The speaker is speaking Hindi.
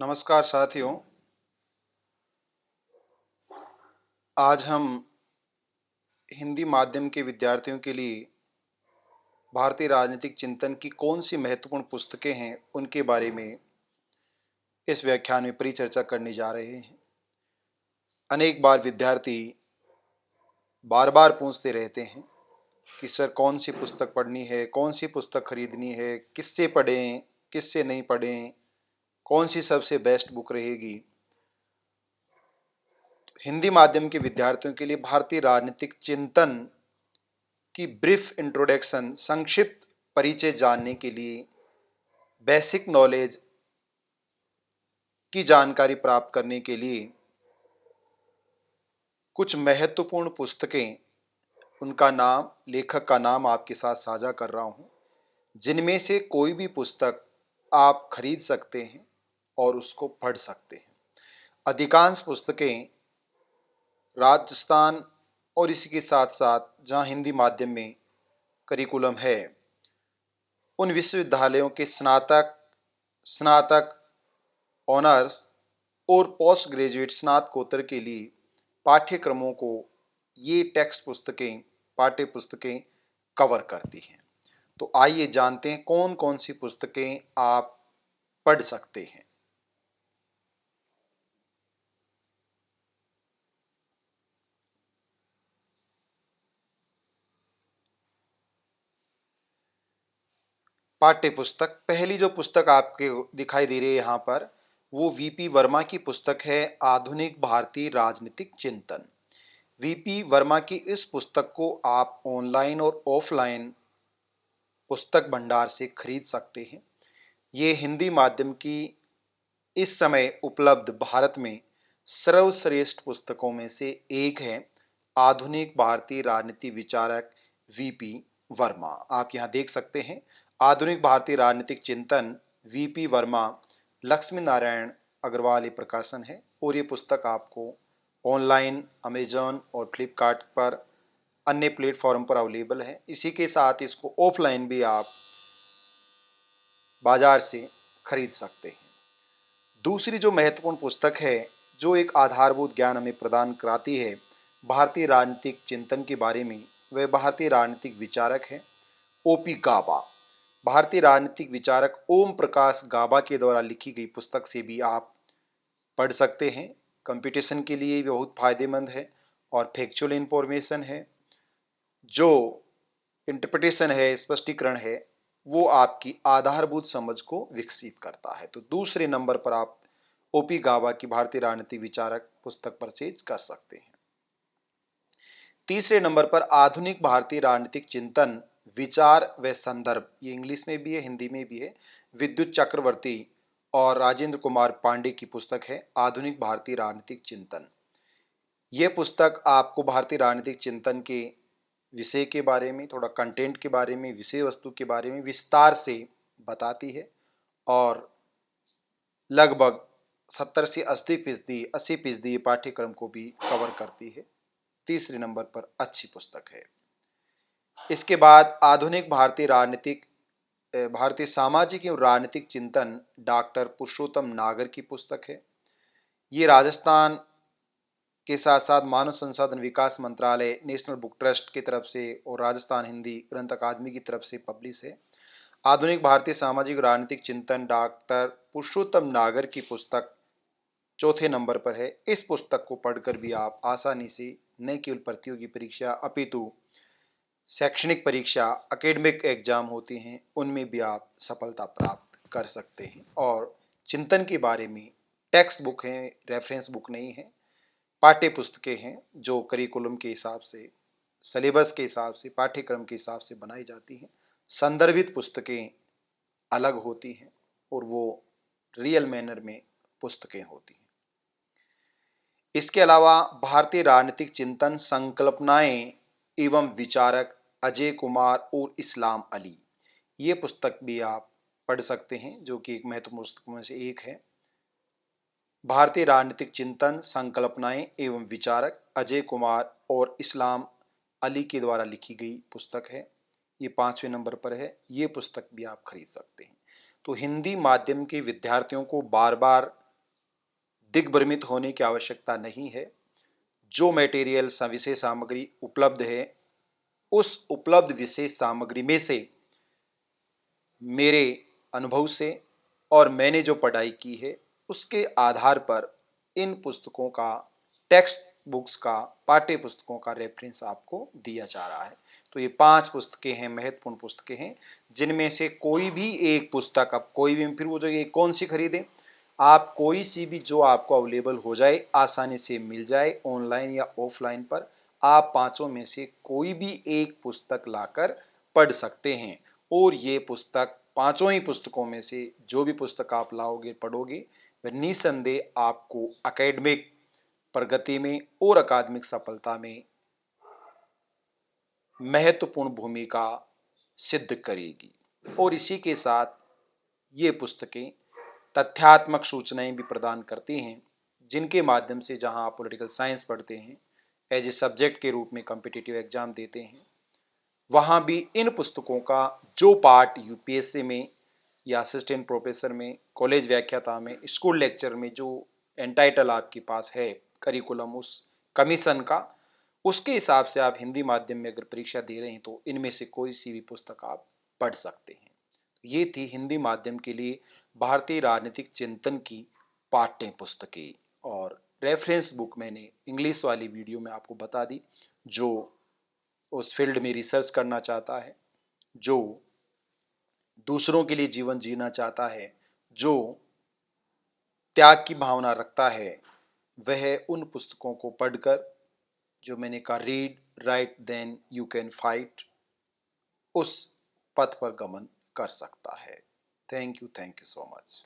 नमस्कार साथियों। आज हम हिंदी माध्यम के विद्यार्थियों के लिए भारतीय राजनीतिक चिंतन की कौन सी महत्वपूर्ण पुस्तकें हैं उनके बारे में इस व्याख्यान में परिचर्चा करने जा रहे हैं। अनेक बार विद्यार्थी बार बार पूछते रहते हैं कि सर कौन सी पुस्तक पढ़नी है, कौन सी पुस्तक खरीदनी है, किससे पढ़ें, किससे नहीं पढ़ें, कौन सी सबसे बेस्ट बुक रहेगी। हिंदी माध्यम के विद्यार्थियों के लिए भारतीय राजनीतिक चिंतन की ब्रीफ इंट्रोडक्शन, संक्षिप्त परिचय जानने के लिए, बेसिक नॉलेज की जानकारी प्राप्त करने के लिए कुछ महत्वपूर्ण पुस्तकें, उनका नाम, लेखक का नाम आपके साथ साझा कर रहा हूं, जिनमें से कोई भी पुस्तक आप खरीद सकते हैं और उसको पढ़ सकते हैं। अधिकांश पुस्तकें राजस्थान और इसी के साथ साथ जहां हिंदी माध्यम में करिकुलम है, उन विश्वविद्यालयों के स्नातक, स्नातक, ऑनर्स और पोस्ट ग्रेजुएट स्नातकोत्तर के लिए पाठ्यक्रमों को ये टेक्स्ट पुस्तकें, पाठ्य पुस्तकें कवर करती हैं। तो आइए जानते हैं कौन कौन सी पुस्तकें आप पढ़ सकते हैं। पाठ्य पुस्तक, पहली जो पुस्तक आपके दिखाई दे रही है यहाँ पर, वो वीपी वर्मा की पुस्तक है, आधुनिक भारतीय राजनीतिक चिंतन। वीपी वर्मा की इस पुस्तक को आप ऑनलाइन और ऑफलाइन पुस्तक भंडार से खरीद सकते हैं। ये हिंदी माध्यम की इस समय उपलब्ध भारत में सर्वश्रेष्ठ पुस्तकों में से एक है। आधुनिक भारतीय राजनीति विचारक वीपी वर्मा, आप यहाँ देख सकते हैं, आधुनिक भारतीय राजनीतिक चिंतन वीपी वर्मा, लक्ष्मी नारायण अग्रवाल ये प्रकाशन है। और ये पुस्तक आपको ऑनलाइन अमेजॉन और फ्लिपकार्ट पर, अन्य प्लेटफॉर्म पर अवेलेबल है। इसी के साथ इसको ऑफलाइन भी आप बाजार से खरीद सकते हैं। दूसरी जो महत्वपूर्ण पुस्तक है, जो एक आधारभूत ज्ञान हमें प्रदान कराती है भारतीय राजनीतिक चिंतन के बारे में, वह भारतीय राजनीतिक विचारक है ओपी गाबा। भारतीय राजनीतिक विचारक ओम प्रकाश गाबा के द्वारा लिखी गई पुस्तक से भी आप पढ़ सकते हैं। कंपटीशन के लिए बहुत फायदेमंद है और फैक्चुअल इंफॉर्मेशन है, जो इंटरप्रिटेशन है, स्पष्टीकरण है, वो आपकी आधारभूत समझ को विकसित करता है। तो दूसरे नंबर पर आप ओपी गाबा की भारतीय राजनीतिक विचारक पुस्तक परचेज कर सकते हैं। तीसरे नंबर पर आधुनिक भारतीय राजनीतिक चिंतन, विचार व संदर्भ, ये इंग्लिश में भी है, हिंदी में भी है, विद्युत चक्रवर्ती और राजेंद्र कुमार पांडे की पुस्तक है आधुनिक भारतीय राजनीतिक चिंतन। यह पुस्तक आपको भारतीय राजनीतिक चिंतन के विषय के बारे में, थोड़ा कंटेंट के बारे में, विषय वस्तु के बारे में विस्तार से बताती है और लगभग 70 से 80% पाठ्यक्रम को भी कवर करती है। तीसरे नंबर पर अच्छी पुस्तक है। इसके बाद आधुनिक भारतीय सामाजिक एवं राजनीतिक चिंतन डॉक्टर पुरुषोत्तम नागर की पुस्तक है। ये राजस्थान के साथ साथ मानव संसाधन विकास मंत्रालय, नेशनल बुक ट्रस्ट की तरफ से और राजस्थान हिंदी ग्रंथ अकादमी की तरफ से पब्लिश है। आधुनिक भारतीय सामाजिक राजनीतिक चिंतन डॉक्टर पुरुषोत्तम नागर की पुस्तक चौथे नंबर पर है। इस पुस्तक को पढ़कर भी आप आसानी से न केवल प्रतियोगी परीक्षा अपितु शैक्षणिक परीक्षा, एकेडमिक एग्जाम होती हैं, उनमें भी आप सफलता प्राप्त कर सकते हैं। और चिंतन के बारे में टेक्स्ट बुक हैं, रेफरेंस बुक नहीं है, पाठ्य पुस्तकें हैं जो करिकुलम के हिसाब से, सिलेबस के हिसाब से, पाठ्यक्रम के हिसाब से बनाई जाती हैं। संदर्भित पुस्तकें अलग होती हैं और वो रियल मैनर में पुस्तकें होती हैं। इसके अलावा भारतीय राजनीतिक चिंतन, संकल्पनाएं एवं विचारक अजय कुमार और इस्लाम अली, ये पुस्तक भी आप पढ़ सकते हैं, जो कि एक महत्वपूर्ण पुस्तकों में से एक है। भारतीय राजनीतिक चिंतन, संकल्पनाएं एवं विचारक अजय कुमार और इस्लाम अली के द्वारा लिखी गई पुस्तक है। ये 5वें नंबर पर है। ये पुस्तक भी आप खरीद सकते हैं। तो हिंदी माध्यम के विद्यार्थियों को बार बार दिग्भ्रमित होने की आवश्यकता नहीं है। जो मटेरियल विषय सामग्री उपलब्ध है, उस उपलब्ध विशेष सामग्री में से मेरे अनुभव से और मैंने जो पढ़ाई की है उसके आधार पर इन पुस्तकों का, टेक्स्ट बुक्स का, पाठ्य पुस्तकों का रेफरेंस आपको दिया जा रहा है। तो ये 5 पुस्तकें हैं, महत्वपूर्ण पुस्तकें हैं, जिनमें से कोई भी एक पुस्तक, अब कोई भी, फिर वो जो ये कौन सी खरीदें, आप कोई सी भी जो आपको अवेलेबल हो जाए, आसानी से मिल जाए ऑनलाइन या ऑफलाइन पर, आप पांचों में से कोई भी एक पुस्तक लाकर पढ़ सकते हैं। और ये पुस्तक, पांचों ही पुस्तकों में से जो भी पुस्तक आप लाओगे, पढ़ोगे, वह निसंदेह आपको एकेडमिक प्रगति में और अकादमिक सफलता में महत्वपूर्ण भूमिका सिद्ध करेगी। और इसी के साथ ये पुस्तकें तथ्यात्मक सूचनाएं भी प्रदान करती हैं, जिनके माध्यम से जहां आप पॉलिटिकल साइंस पढ़ते हैं, एज ए सब्जेक्ट के रूप में कॉम्पिटिटिव एग्जाम देते हैं, वहाँ भी इन पुस्तकों का जो पार्ट यूपीएससी में या असिस्टेंट प्रोफेसर में, कॉलेज व्याख्याता में, स्कूल लेक्चर में जो एंटाइटल आपके पास है करिकुलम उस कमीशन का, उसके हिसाब से आप हिंदी माध्यम में अगर परीक्षा दे रहे हैं तो इनमें से कोई सी भी पुस्तक आप पढ़ सकते हैं। ये थी हिंदी माध्यम के लिए भारतीय राजनीतिक चिंतन की पाठ्य पुस्तकें। और रेफरेंस बुक मैंने इंग्लिश वाली वीडियो में आपको बता दी। जो उस फील्ड में रिसर्च करना चाहता है, जो दूसरों के लिए जीवन जीना चाहता है, जो त्याग की भावना रखता है, वह उन पुस्तकों को पढ़कर, जो मैंने कहा read, write, then you can fight, उस पथ पर गमन कर सकता है। Thank you so much.